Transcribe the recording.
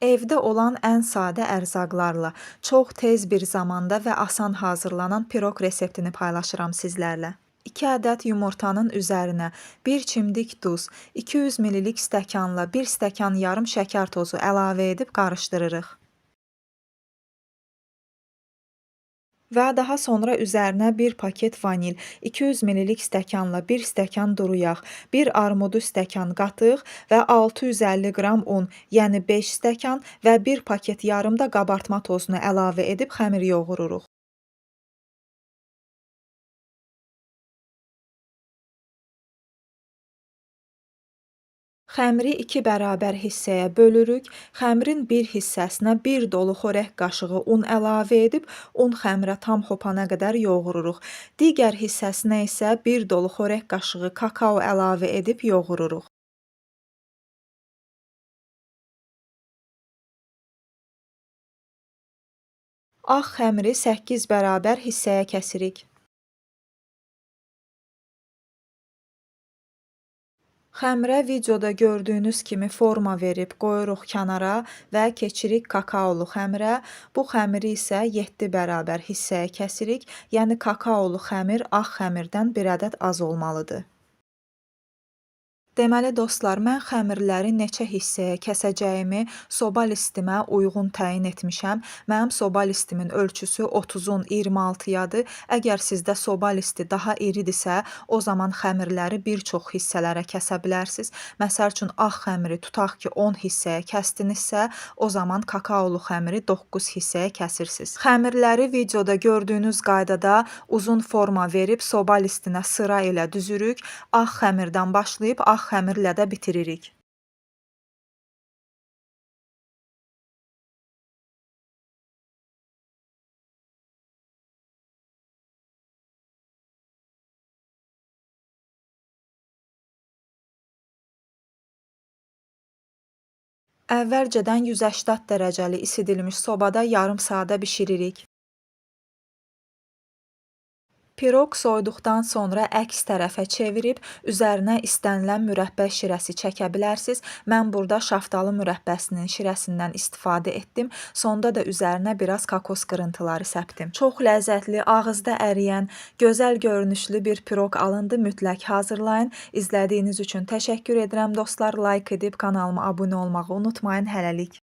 Evdə olan ən sadə ərzaqlarla çox tez bir zamanda və asan hazırlanan piroq reseptini paylaşıram sizlərlə. 2 ədəd yumurtanın üzərinə 1 çimdik duz, 200 ml stəkanla 1 stəkan yarım şəkər tozu əlavə edib qarışdırırıq. Və daha sonra üzərinə 1 paket vanil, 200 ml stəkanla 1 stəkan duru yağ, 1 armudu stəkan qatıq və 650 qram un, yəni 5 stəkan və 1 paket yarım da qabartma tozunu əlavə edib xəmir yoğururuq. Xəmiri 2 bərabər hissəyə bölürük. Xəmirin bir hissəsinə 1 dolu xörək qaşığı un əlavə edib, un xəmirə tam hopana qədər yoğururuq. Digər hissəsinə isə 1 dolu xörək qaşığı kakao əlavə edib yoğururuq. Ağ xəmiri 8 bərabər hissəyə kəsirik. Xəmirə videoda gördüyünüz kimi forma verib qoyuruq kənara və keçirik kakaolu xəmirə. Bu xəmiri isə 7 bərabər hissəyə kəsirik, yəni kakaolu xəmir ağ xəmirdən bir ədəd az olmalıdır. Deməli dostlar, mən xəmirləri neçə hissəyə kəsəcəyimi soba listimə uyğun təyin etmişəm. Mənim soba listimin ölçüsü 30-un 26-yadır. Əgər sizdə soba listi daha iridirsə, o zaman xəmirləri bir çox hissələrə kəsə bilərsiniz. Məsəl üçün, ağ xəmiri tutaq ki, 10 hissəyə kəsdinizsə, o zaman kakaolu xəmiri 9 hissəyə kəsirsiniz. Xəmirləri videoda gördüyünüz qaydada uzun forma verib soba listinə sıra ilə düzürük. Ağ xəmirdən başlayıb ağ xəmirlə də bitiririk. Əvvəlcədən 180 dərəcəli isidilmiş sobada yarım saata bişiririk. Piroq soyuduqdan sonra əks tərəfə çevirib, üzərinə istənilən mürəbbə şirəsi çəkə bilərsiniz. Mən burada şaftalı mürəbbəsinin şirəsindən istifadə etdim. Sonda da üzərinə biraz kokos qırıntıları səpdim. Çox ləzzətli, ağızda əriyən, gözəl görünüşlü bir piroq alındı. Mütləq hazırlayın. İzlədiyiniz üçün təşəkkür edirəm dostlar. Like edib kanalıma abunə olmağı unutmayın. Hələlik.